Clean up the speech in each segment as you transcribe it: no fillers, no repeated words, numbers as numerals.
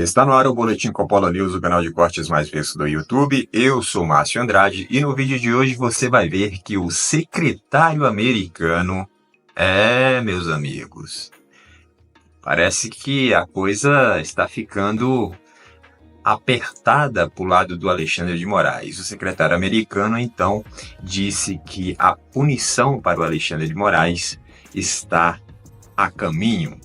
Está no ar o Boletim Coppola News, o canal de cortes mais visto do YouTube. Eu sou Márcio Andrade e no vídeo de hoje você vai ver que o secretário americano... meus amigos, parece que a coisa está ficando apertada para o lado do Alexandre de Moraes. O secretário americano, então, disse que a punição para o Alexandre de Moraes está a caminho.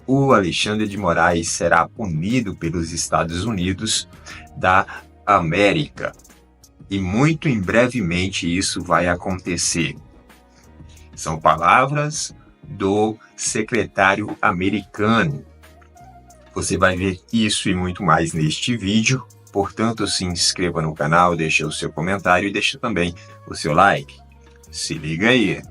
O Alexandre de Moraes será punido pelos Estados Unidos da América. E muito em brevemente isso vai acontecer. São palavras do secretário americano. Você vai ver isso e muito mais neste vídeo. Portanto, se inscreva no canal, deixe o seu comentário e deixe também o seu like. Se liga aí.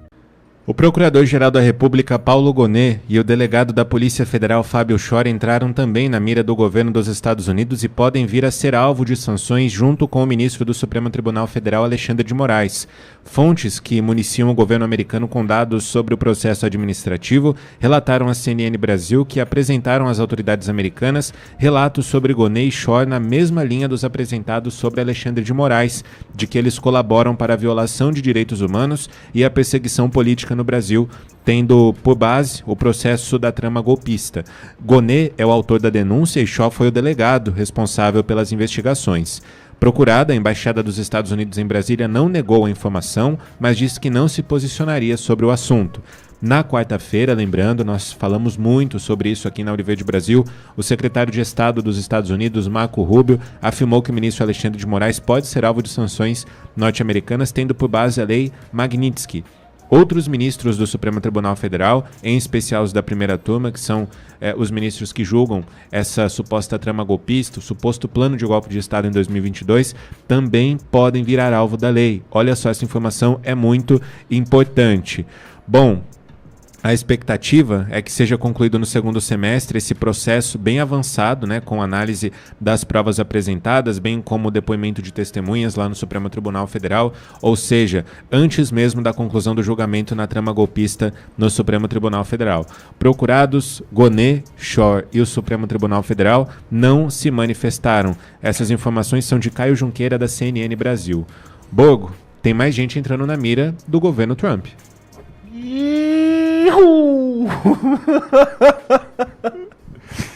O Procurador-Geral da República, Paulo Gonet, e o delegado da Polícia Federal, Fábio Schor, entraram também na mira do governo dos Estados Unidos e podem vir a ser alvo de sanções junto com o ministro do Supremo Tribunal Federal, Alexandre de Moraes. Fontes que municiam o governo americano com dados sobre o processo administrativo relataram à CNN Brasil que apresentaram às autoridades americanas relatos sobre Gonet e Schor na mesma linha dos apresentados sobre Alexandre de Moraes, de que eles colaboram para a violação de direitos humanos e a perseguição política no Brasil, tendo por base o processo da trama golpista. Gonet é o autor da denúncia e Schor foi o delegado responsável pelas investigações. Procurada, a Embaixada dos Estados Unidos em Brasília não negou a informação, mas disse que não se posicionaria sobre o assunto. Na quarta-feira, lembrando, nós falamos muito sobre isso aqui na Auriverde Brasil, o secretário de Estado dos Estados Unidos, Marco Rubio, afirmou que o ministro Alexandre de Moraes pode ser alvo de sanções norte-americanas, tendo por base a lei Magnitsky. Outros ministros do Supremo Tribunal Federal, em especial os da primeira turma, que são os ministros que julgam essa suposta trama golpista, o suposto plano de golpe de Estado em 2022, também podem virar alvo da lei. Olha só, essa informação é muito importante. Bom, a expectativa é que seja concluído no segundo semestre esse processo bem avançado, né, com análise das provas apresentadas, bem como o depoimento de testemunhas lá no Supremo Tribunal Federal, ou seja, antes mesmo da conclusão do julgamento na trama golpista no Supremo Tribunal Federal. Procurados, Gonet, Schor e o Supremo Tribunal Federal não se manifestaram. Essas informações são de Caio Junqueira, da CNN Brasil. Bogo, tem mais gente entrando na mira do governo Trump.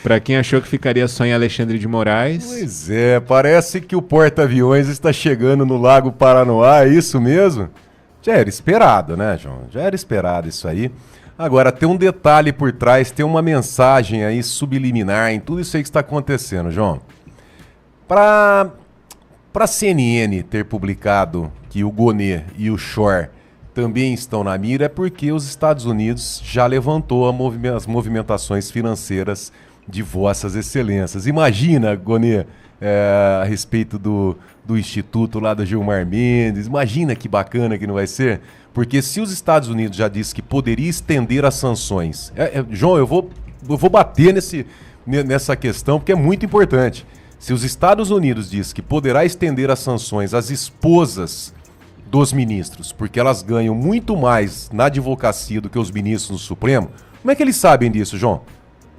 Para quem achou que ficaria só em Alexandre de Moraes... Pois é, parece que o porta-aviões está chegando no Lago Paranoá, é isso mesmo? Já era esperado, né, João? Já era esperado isso aí. Agora, tem um detalhe por trás, tem uma mensagem aí subliminar em tudo isso aí que está acontecendo, João. Para a CNN ter publicado que o Gonet e o Schor também estão na mira é porque os Estados Unidos já levantou as movimentações financeiras de vossas excelências. Imagina, Gonet, a respeito do instituto lá do Gilmar Mendes, imagina que bacana que não vai ser, porque se os Estados Unidos já disse que poderia estender as sanções... João, eu vou bater nessa questão porque é muito importante. Se os Estados Unidos diz que poderá estender as sanções às esposas dos ministros, porque elas ganham muito mais na advocacia do que os ministros no Supremo, como é que eles sabem disso, João?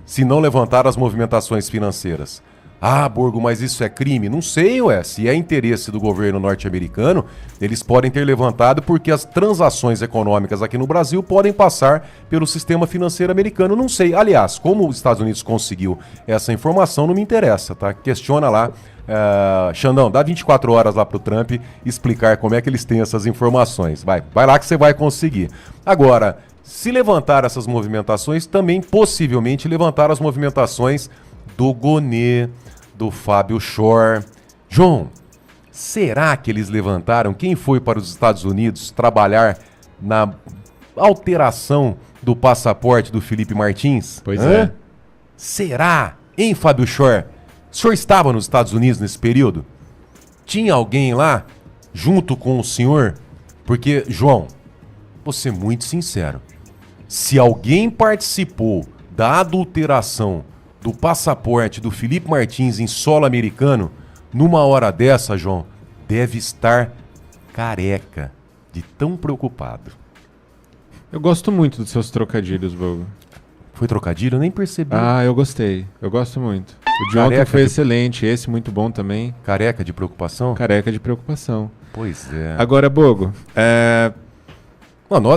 Se não levantaram as movimentações financeiras. Ah, Borgo, mas isso é crime? Não sei, se é interesse do governo norte-americano, eles podem ter levantado porque as transações econômicas aqui no Brasil podem passar pelo sistema financeiro americano, não sei. Aliás, como os Estados Unidos conseguiu essa informação, não me interessa, tá? Questiona lá. Xandão, dá 24 horas lá pro Trump explicar como é que eles têm essas informações. Vai lá que você vai conseguir. Agora, se levantar essas movimentações, também possivelmente levantar as movimentações do Gonet, do Fábio Schor. João, será que eles levantaram? Quem foi para os Estados Unidos trabalhar na alteração do passaporte do Felipe Martins? Pois é. Será? Hein, Fábio Schor? O senhor estava nos Estados Unidos nesse período? Tinha alguém lá junto com o senhor? Porque, João, vou ser muito sincero. Se alguém participou da adulteração do passaporte do Felipe Martins em solo americano, numa hora dessa, João, deve estar careca de tão preocupado. Eu gosto muito dos seus trocadilhos, Bogo. Foi trocadilho? Eu nem percebi. Ah, eu gostei. Eu gosto muito. O de ontem foi excelente, esse muito bom também. Careca de preocupação? Careca de preocupação. Pois é. Agora, Bogo,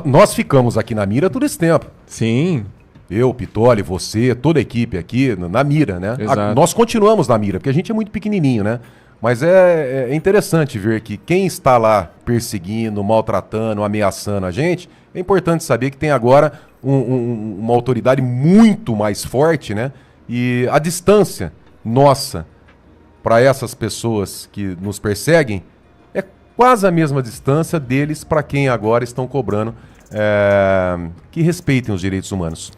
nós ficamos aqui na mira todo esse tempo. Sim. Eu, Pitoli, você, toda a equipe aqui na mira, né? Nós continuamos na mira, porque a gente é muito pequenininho, né? Mas é interessante ver que quem está lá perseguindo, maltratando, ameaçando a gente, é importante saber que tem agora uma autoridade muito mais forte, né? E a distância nossa para essas pessoas que nos perseguem é quase a mesma distância deles para quem agora estão cobrando que respeitem os direitos humanos.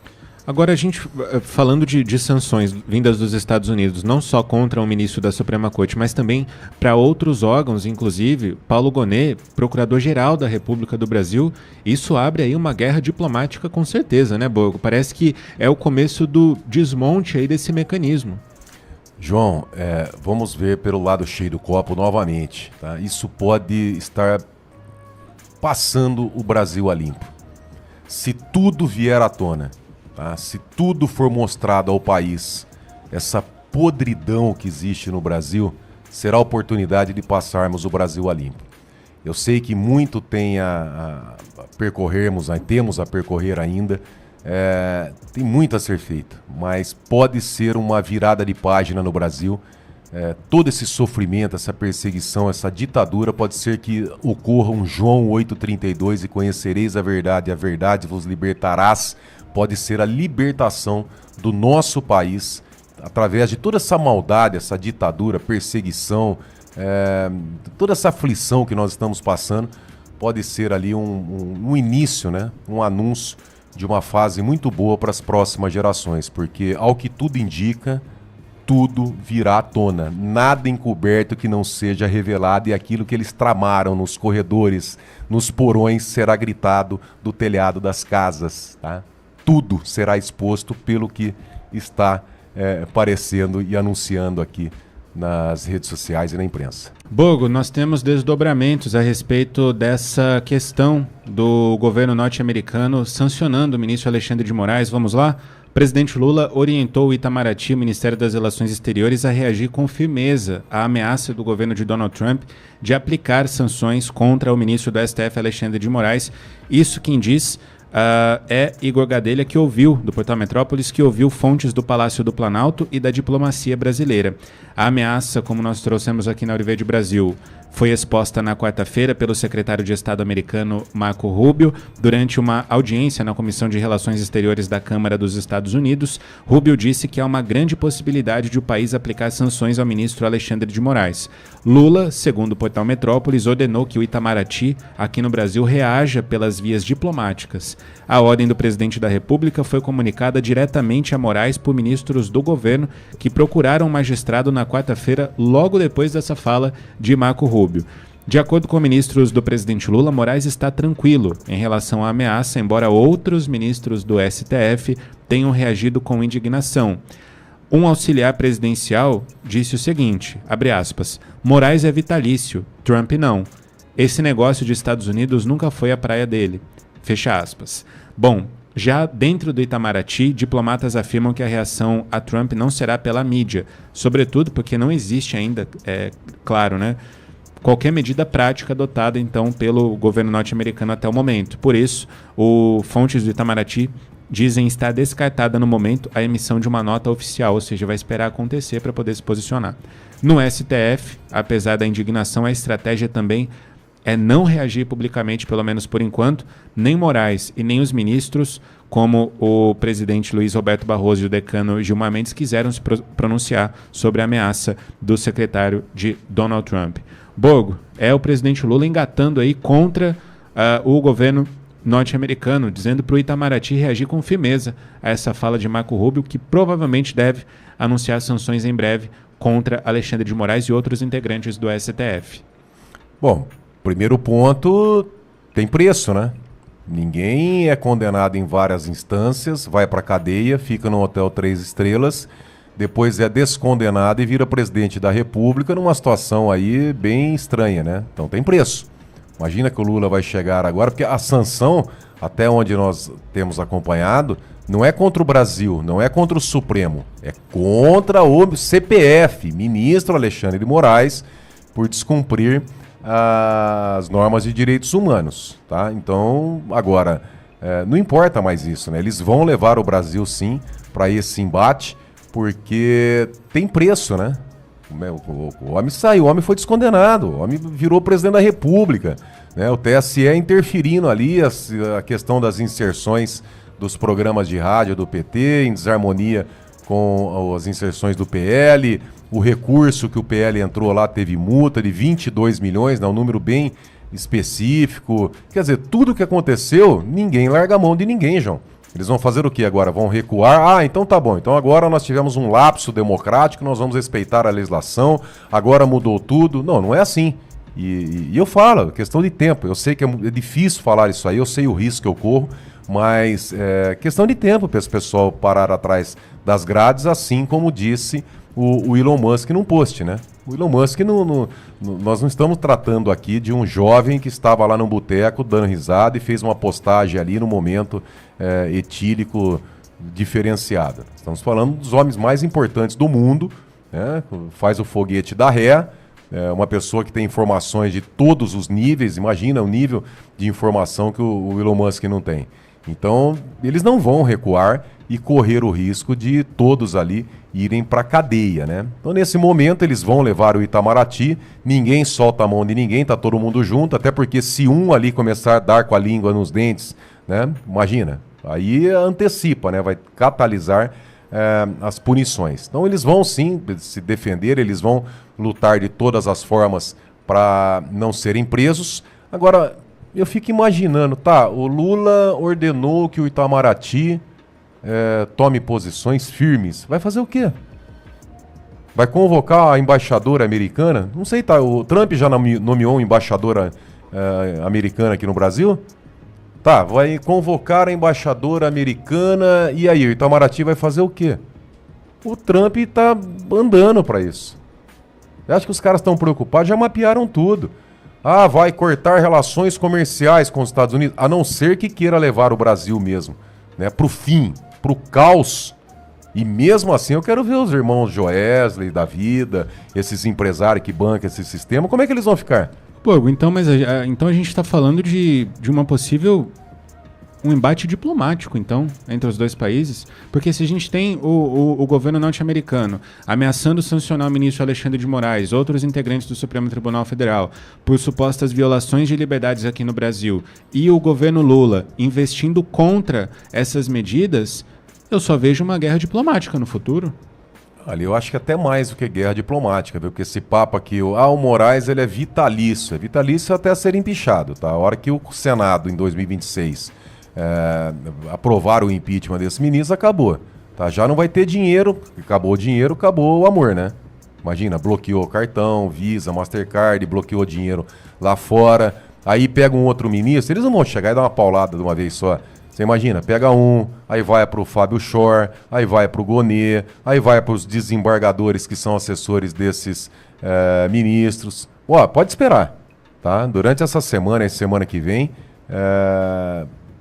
Agora, a gente, falando de sanções vindas dos Estados Unidos, não só contra o ministro da Suprema Corte, mas também para outros órgãos, inclusive Paulo Gonet, procurador-geral da República do Brasil, isso abre aí uma guerra diplomática com certeza, né, Bogo? Parece que é o começo do desmonte aí desse mecanismo. João, vamos ver pelo lado cheio do copo novamente. Tá? Isso pode estar passando o Brasil a limpo. Se tudo vier à tona, tá? Se tudo for mostrado ao país, essa podridão que existe no Brasil, será a oportunidade de passarmos o Brasil a limpo. Eu sei que muito tem temos a percorrer ainda, tem muito a ser feito, mas pode ser uma virada de página no Brasil. Todo esse sofrimento, essa perseguição, essa ditadura, pode ser que ocorra um João 8,32 e conhecereis a verdade vos libertarás. Pode ser a libertação do nosso país através de toda essa maldade, essa ditadura, perseguição, toda essa aflição que nós estamos passando. Pode ser ali um início, né? Um anúncio de uma fase muito boa para as próximas gerações, porque ao que tudo indica, tudo virá à tona. Nada encoberto que não seja revelado, e aquilo que eles tramaram nos corredores, nos porões, será gritado do telhado das casas, tá? Tudo será exposto pelo que está aparecendo e anunciando aqui nas redes sociais e na imprensa. Bogo, nós temos desdobramentos a respeito dessa questão do governo norte-americano sancionando o ministro Alexandre de Moraes. Vamos lá? O presidente Lula orientou o Itamaraty, o Ministério das Relações Exteriores, a reagir com firmeza à ameaça do governo de Donald Trump de aplicar sanções contra o ministro do STF, Alexandre de Moraes. Isso quem diz é Igor Gadelha, do Portal Metrópolis, que ouviu fontes do Palácio do Planalto e da diplomacia brasileira. A ameaça, como nós trouxemos aqui na Auriverde Brasil, foi exposta na quarta-feira pelo secretário de Estado americano Marco Rubio durante uma audiência na Comissão de Relações Exteriores da Câmara dos Estados Unidos. Rubio disse que há uma grande possibilidade de o país aplicar sanções ao ministro Alexandre de Moraes. Lula, segundo o Portal Metrópolis, ordenou que o Itamaraty, aqui no Brasil, reaja pelas vias diplomáticas. A ordem do presidente da República foi comunicada diretamente a Moraes por ministros do governo que procuraram o magistrado na quarta-feira, logo depois dessa fala de Marco Rubio. De acordo com ministros do presidente Lula, Moraes está tranquilo em relação à ameaça, embora outros ministros do STF tenham reagido com indignação. Um auxiliar presidencial disse o seguinte, abre aspas, Moraes é vitalício, Trump não. Esse negócio de Estados Unidos nunca foi a praia dele. Fecha aspas. Bom, já dentro do Itamaraty, diplomatas afirmam que a reação a Trump não será pela mídia, sobretudo porque não existe ainda, claro, né, qualquer medida prática adotada, então, pelo governo norte-americano até o momento. Por isso, fontes do Itamaraty dizem estar descartada no momento a emissão de uma nota oficial, ou seja, vai esperar acontecer para poder se posicionar. No STF, apesar da indignação, a estratégia também é não reagir publicamente, pelo menos por enquanto. Nem Moraes e nem os ministros, como o presidente Luiz Roberto Barroso e o decano Gilmar Mendes, quiseram se pronunciar sobre a ameaça do secretário de Donald Trump. Bogo, é o presidente Lula engatando aí contra o governo norte-americano, dizendo para o Itamaraty reagir com firmeza a essa fala de Marco Rubio, que provavelmente deve anunciar sanções em breve contra Alexandre de Moraes e outros integrantes do STF. Bom, primeiro ponto, tem preço, né? Ninguém é condenado em várias instâncias, vai para a cadeia, fica no hotel 3 estrelas, depois é descondenado e vira presidente da República numa situação aí bem estranha, né? Então tem preço. Imagina que o Lula vai chegar agora, porque a sanção, até onde nós temos acompanhado, não é contra o Brasil, não é contra o Supremo, é contra o CPF, ministro Alexandre de Moraes, por descumprir as normas de direitos humanos, tá? Então, agora, não importa mais isso, né? Eles vão levar o Brasil, sim, para esse embate, porque tem preço, né? O homem saiu, o homem foi descondenado, o homem virou presidente da República, né? O TSE interferindo ali a questão das inserções dos programas de rádio do PT, em desarmonia com as inserções do PL, o recurso que o PL entrou lá teve multa de 22 milhões, né? Um número bem específico. Quer dizer, tudo que aconteceu, ninguém larga a mão de ninguém, João. Eles vão fazer o quê agora? Vão recuar? Ah, então tá bom. Então agora nós tivemos um lapso democrático, nós vamos respeitar a legislação, agora mudou tudo. Não, não é assim. E eu falo, questão de tempo. Eu sei que é difícil falar isso aí, eu sei o risco que eu corro, mas é questão de tempo para esse pessoal parar atrás das grades, assim como disse o Elon Musk num post, né? O Elon Musk, nós não estamos tratando aqui de um jovem que estava lá no boteco dando risada e fez uma postagem ali no momento etílico diferenciado. Estamos falando dos homens mais importantes do mundo, né? Faz o foguete da ré, uma pessoa que tem informações de todos os níveis, imagina o nível de informação que o Elon Musk não tem. Então, eles não vão recuar e correr o risco de todos ali irem para a cadeia, né? Então, nesse momento, eles vão levar o Itamaraty, ninguém solta a mão de ninguém, tá todo mundo junto, até porque se um ali começar a dar com a língua nos dentes, né? Imagina, aí antecipa, né? Vai catalisar as punições. Então, eles vão sim se defender, eles vão lutar de todas as formas para não serem presos. Agora, eu fico imaginando, tá, o Lula ordenou que o Itamaraty tome posições firmes. Vai fazer o quê? Vai convocar a embaixadora americana? Não sei, tá, o Trump já nomeou uma embaixadora americana aqui no Brasil? Tá, vai convocar a embaixadora americana e aí, o Itamaraty vai fazer o quê? O Trump tá andando para isso. Eu acho que os caras estão preocupados, já mapearam tudo. Ah, vai cortar relações comerciais com os Estados Unidos, a não ser que queira levar o Brasil mesmo, né, pro fim, pro caos. E mesmo assim eu quero ver os irmãos Joesley da vida, esses empresários que bancam esse sistema, como é que eles vão ficar? Pô, então, então a gente está falando de uma possível um embate diplomático, então, entre os dois países, porque se a gente tem o governo norte-americano ameaçando sancionar o ministro Alexandre de Moraes, outros integrantes do Supremo Tribunal Federal, por supostas violações de liberdades aqui no Brasil, e o governo Lula investindo contra essas medidas, eu só vejo uma guerra diplomática no futuro. Ali eu acho que até mais do que guerra diplomática, viu? Porque esse papo aqui, o Moraes, ele é vitalício até ser empichado, tá? A hora que o Senado, em 2026, aprovar o impeachment desse ministro, acabou, tá? Já não vai ter dinheiro, acabou o dinheiro, acabou o amor, né? Imagina, bloqueou cartão, Visa, Mastercard, bloqueou dinheiro lá fora, aí pega um outro ministro, eles não vão chegar e dar uma paulada de uma vez só. Você imagina, pega um, aí vai para o Fábio Shor, aí vai para o Gonê, aí vai para os desembargadores que são assessores desses ministros. Ó, pode esperar, tá? Durante essa semana e semana que vem,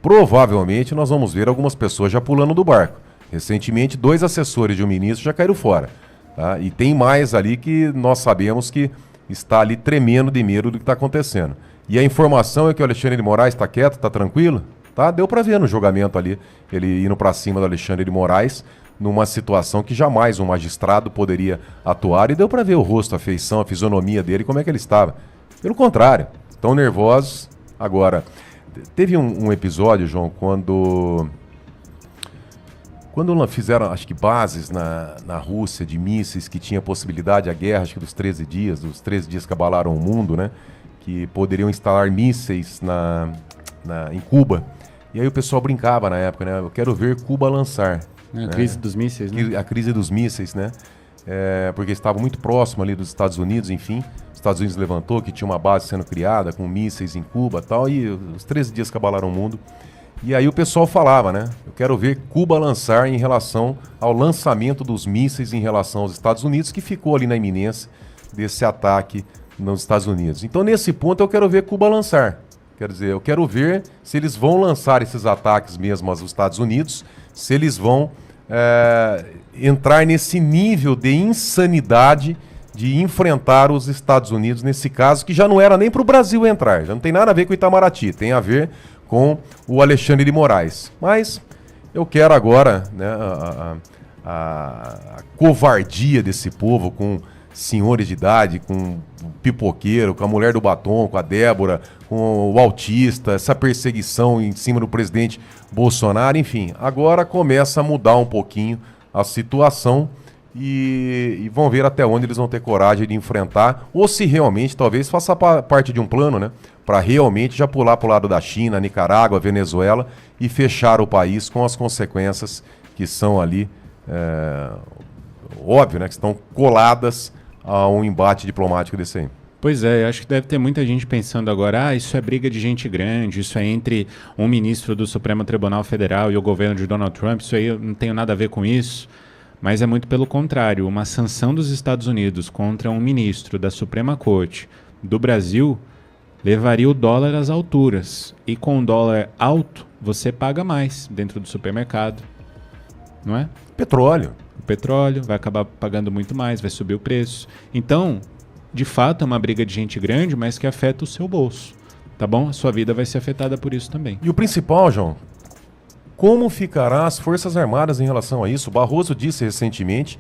provavelmente nós vamos ver algumas pessoas já pulando do barco. Recentemente, 2 assessores de um ministro já caíram fora, tá? E tem mais ali que nós sabemos que está ali tremendo de medo do que está acontecendo. E a informação é que o Alexandre de Moraes está quieto, está tranquilo? Tá? Deu para ver no julgamento ali, ele indo para cima do Alexandre de Moraes, numa situação que jamais um magistrado poderia atuar, e deu para ver o rosto, a feição, a fisionomia dele, como é que ele estava. Pelo contrário, tão nervosos. Agora, teve um episódio, João, quando fizeram, acho que bases na Rússia de mísseis que tinha possibilidade, a guerra, acho que dos 13 dias que abalaram o mundo, né? Que poderiam instalar mísseis em Cuba. E aí o pessoal brincava na época, né? Eu quero ver Cuba lançar. A crise dos mísseis, né? A crise dos mísseis, né? Porque estavam muito próximo ali dos Estados Unidos, enfim. Os Estados Unidos levantou que tinha uma base sendo criada com mísseis em Cuba e tal, e os 13 dias que abalaram o mundo. E aí o pessoal falava, né? Eu quero ver Cuba lançar em relação ao lançamento dos mísseis em relação aos Estados Unidos, que ficou ali na iminência desse ataque nos Estados Unidos. Então, nesse ponto, eu quero ver Cuba lançar. Quer dizer, eu quero ver se eles vão lançar esses ataques mesmo aos Estados Unidos, se eles vão entrar nesse nível de insanidade de enfrentar os Estados Unidos, nesse caso, que já não era nem para o Brasil entrar, já não tem nada a ver com o Itamaraty, tem a ver com o Alexandre de Moraes. Mas eu quero agora, né, a covardia desse povo com senhores de idade, com o pipoqueiro, com a mulher do batom, com a Débora, com o autista, essa perseguição em cima do presidente Bolsonaro, enfim. Agora começa a mudar um pouquinho a situação e vão ver até onde eles vão ter coragem de enfrentar, ou se realmente, talvez, faça parte de um plano, né? Para realmente já pular para o lado da China, Nicarágua, Venezuela e fechar o país com as consequências que são ali, óbvio, né? Que estão coladas a um embate diplomático desse aí. Pois é, eu acho que deve ter muita gente pensando agora, isso é briga de gente grande, isso é entre um ministro do Supremo Tribunal Federal e o governo de Donald Trump, isso aí eu não tenho nada a ver com isso. Mas é muito pelo contrário, uma sanção dos Estados Unidos contra um ministro da Suprema Corte do Brasil levaria o dólar às alturas. E com o dólar alto, você paga mais dentro do supermercado, não é? Petróleo. O petróleo vai acabar pagando muito mais, vai subir o preço. Então, de fato, é uma briga de gente grande, mas que afeta o seu bolso, tá bom? A sua vida vai ser afetada por isso também. E o principal, João, como ficará as Forças Armadas em relação a isso? O Barroso disse recentemente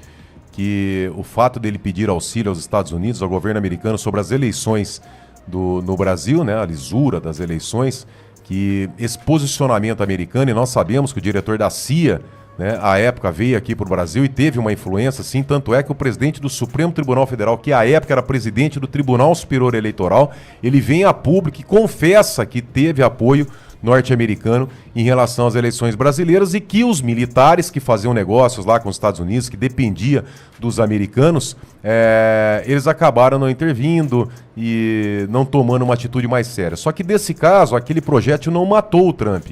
que o fato dele pedir auxílio aos Estados Unidos, ao governo americano, sobre as eleições no Brasil, né, a lisura das eleições, que esse posicionamento americano, e nós sabemos que o diretor da CIA, né, à época veio aqui para o Brasil e teve uma influência, sim, tanto é que o presidente do Supremo Tribunal Federal, que à época era presidente do Tribunal Superior Eleitoral, ele vem a público e confessa que teve apoio norte-americano em relação às eleições brasileiras e que os militares que faziam negócios lá com os Estados Unidos, que dependia dos americanos, eles acabaram não intervindo e não tomando uma atitude mais séria. Só que desse caso, aquele projétil não matou o Trump.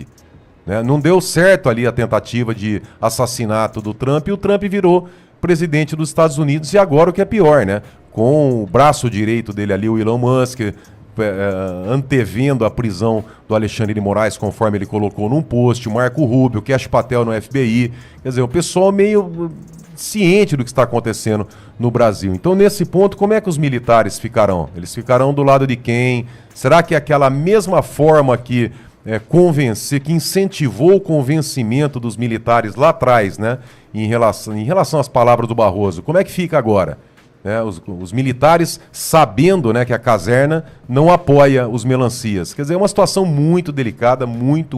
Né? Não deu certo ali a tentativa de assassinato do Trump e o Trump virou presidente dos Estados Unidos e agora o que é pior, né? Com o braço direito dele ali, o Elon Musk, antevendo a prisão do Alexandre de Moraes, conforme ele colocou num post, o Marco Rubio, o Kash Patel no FBI, quer dizer, o pessoal meio ciente do que está acontecendo no Brasil. Então, nesse ponto, como é que os militares ficarão? Eles ficarão do lado de quem? Será que aquela mesma forma que que incentivou o convencimento dos militares lá atrás, né, em relação às palavras do Barroso, como é que fica agora? Os militares sabendo, né, que a caserna não apoia os melancias. Quer dizer, é uma situação muito delicada, muito.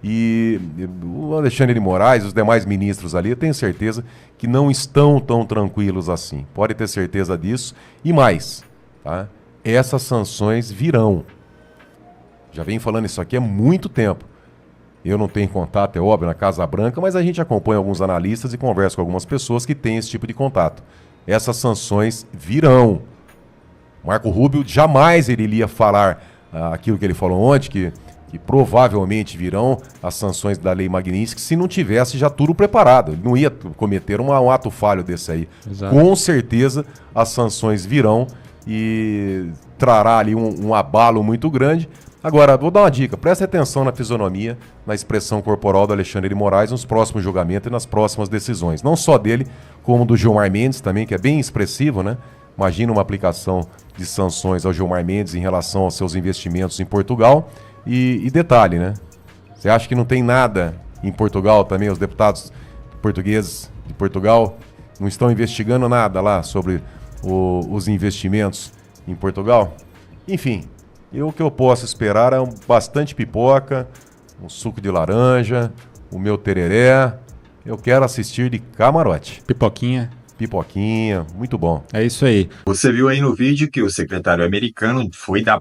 E o Alexandre de Moraes, os demais ministros ali, eu tenho certeza que não estão tão tranquilos assim. Pode ter certeza disso. E mais, tá? Essas sanções virão. Já venho falando isso aqui há muito tempo. Eu não tenho contato, é óbvio, na Casa Branca, mas a gente acompanha alguns analistas e conversa com algumas pessoas que têm esse tipo de contato. Essas sanções virão. Marco Rubio jamais ele iria falar aquilo que ele falou ontem, que provavelmente virão as sanções da Lei Magnitsky se não tivesse já tudo preparado. Ele não ia cometer um ato falho desse aí. Exato. Com certeza as sanções virão e trará ali um abalo muito grande. Agora, vou dar uma dica, preste atenção na fisionomia, na expressão corporal do Alexandre de Moraes nos próximos julgamentos e nas próximas decisões. Não só dele, como do Gilmar Mendes também, que é bem expressivo, né? Imagina uma aplicação de sanções ao Gilmar Mendes em relação aos seus investimentos em Portugal. E detalhe, né? Você acha que não tem nada em Portugal também? Os deputados portugueses de Portugal não estão investigando nada lá sobre os investimentos em Portugal? Enfim... O que eu posso esperar é bastante pipoca, um suco de laranja, o meu tereré. Eu quero assistir de camarote. Pipoquinha. Pipoquinha, muito bom. É isso aí. Você viu aí no vídeo que o secretário americano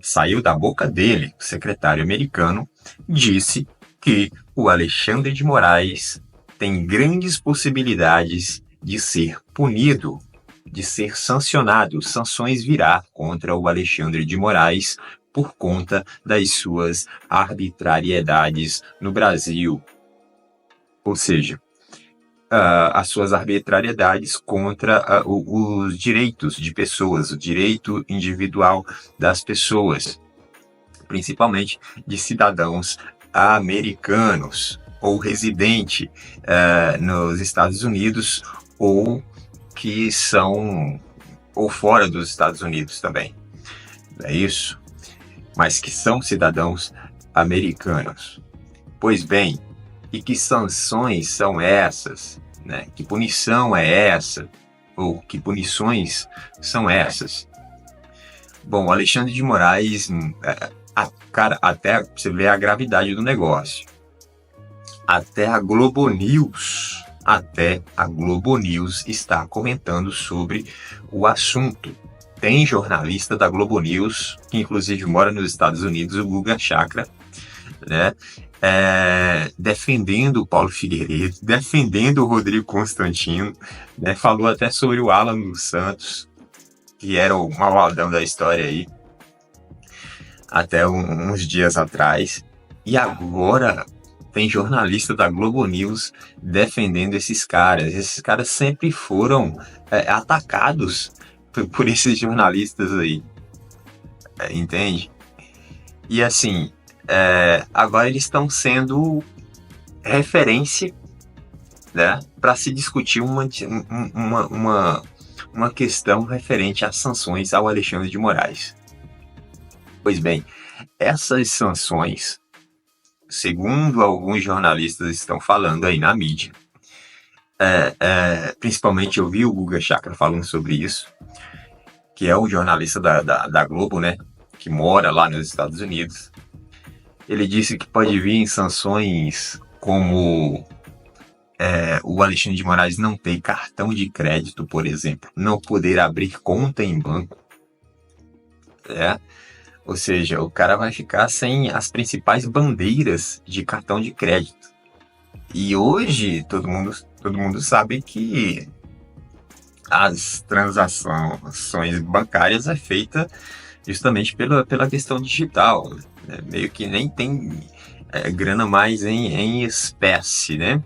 saiu da boca dele. O secretário americano disse que o Alexandre de Moraes tem grandes possibilidades de ser punido, de ser sancionado. Sanções virá contra o Alexandre de Moraes por conta das suas arbitrariedades no Brasil. Ou seja, as suas arbitrariedades contra os direitos de pessoas, o direito individual das pessoas, principalmente de cidadãos americanos ou residente nos Estados Unidos ou que são ou fora dos Estados Unidos também, não é isso? Mas que são cidadãos americanos. Pois bem, e que sanções são essas, né? Que punição é essa? Ou que punições são essas? Bom, o Alexandre de Moraes, cara, até você ver a gravidade do negócio. Até a Globo News está comentando sobre o assunto. Tem jornalista da Globo News, que inclusive mora nos Estados Unidos, o Guga Chakra, né? Defendendo o Paulo Figueiredo, defendendo o Rodrigo Constantino, né? Falou até sobre o Alan dos Santos, que era o malvadão da história aí, até uns dias atrás. E agora tem jornalista da Globo News defendendo esses caras. Esses caras sempre foram atacados por esses jornalistas aí, entende? E assim, agora eles estão sendo referência, né, para se discutir uma questão referente às sanções ao Alexandre de Moraes. Pois bem, essas sanções, segundo alguns jornalistas estão falando aí na mídia, principalmente eu vi o Guga Chakra falando sobre isso, que é um jornalista da Globo, né, que mora lá nos Estados Unidos. Ele disse que pode vir em sanções como o Alexandre de Moraes não ter cartão de crédito, por exemplo, não poder abrir conta em banco, ou seja, o cara vai ficar sem as principais bandeiras de cartão de crédito. E hoje todo mundo sabe que as transações bancárias é feita justamente pela questão digital, né? Meio que nem tem grana mais em espécie, né?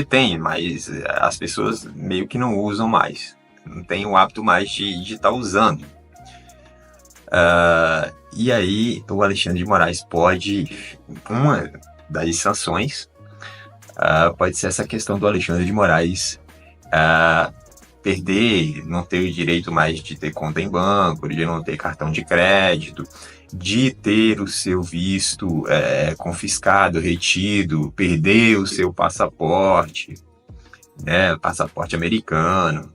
Tem, mas as pessoas meio que não usam mais, não tem o hábito mais de estar usando. E aí o Alexandre de Moraes pode, uma das sanções pode ser essa questão do Alexandre de Moraes perder, não ter o direito mais de ter conta em banco, de não ter cartão de crédito, de ter o seu visto confiscado, retido, perder o seu passaporte, né, passaporte americano.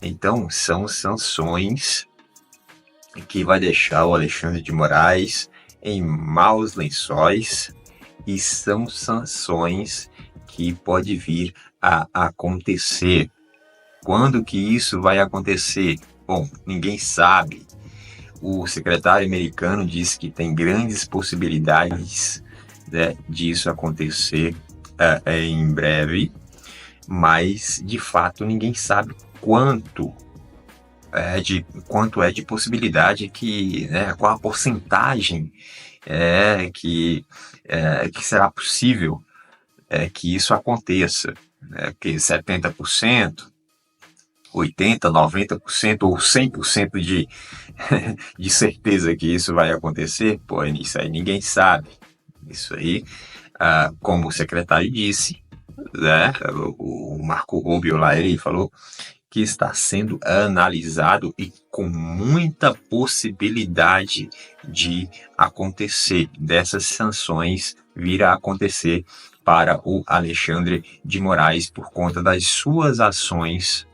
Então são sanções que vai deixar o Alexandre de Moraes em maus lençóis, e são sanções que pode vir a acontecer. Quando que isso vai acontecer? Bom, ninguém sabe. O secretário americano disse que tem grandes possibilidades, né, disso acontecer em breve, mas de fato ninguém sabe quanto é de possibilidade que, né, qual a porcentagem que será possível que isso aconteça, né? Porque 70%, 80%, 90% ou 100% de certeza que isso vai acontecer, pô, isso aí ninguém sabe. Isso aí, como o secretário disse, né, o Marco Rubio lá, ele falou que está sendo analisado e com muita possibilidade de acontecer, dessas sanções vir a acontecer para o Alexandre de Moraes por conta das suas ações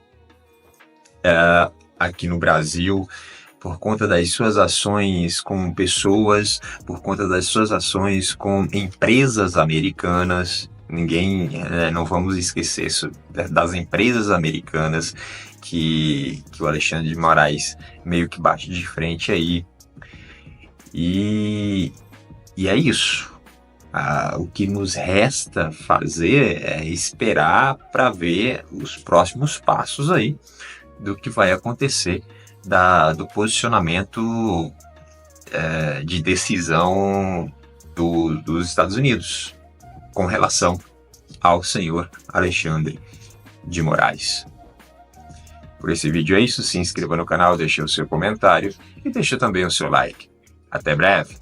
aqui no Brasil, por conta das suas ações com pessoas, por conta das suas ações com empresas americanas. Não vamos esquecer das empresas americanas que o Alexandre de Moraes meio que bate de frente aí. E é isso. O que nos resta fazer é esperar para ver os próximos passos aí do que vai acontecer do posicionamento de decisão dos Estados Unidos com relação ao senhor Alexandre de Moraes. Por esse vídeo é isso, se inscreva no canal, deixe o seu comentário e deixe também o seu like. Até breve!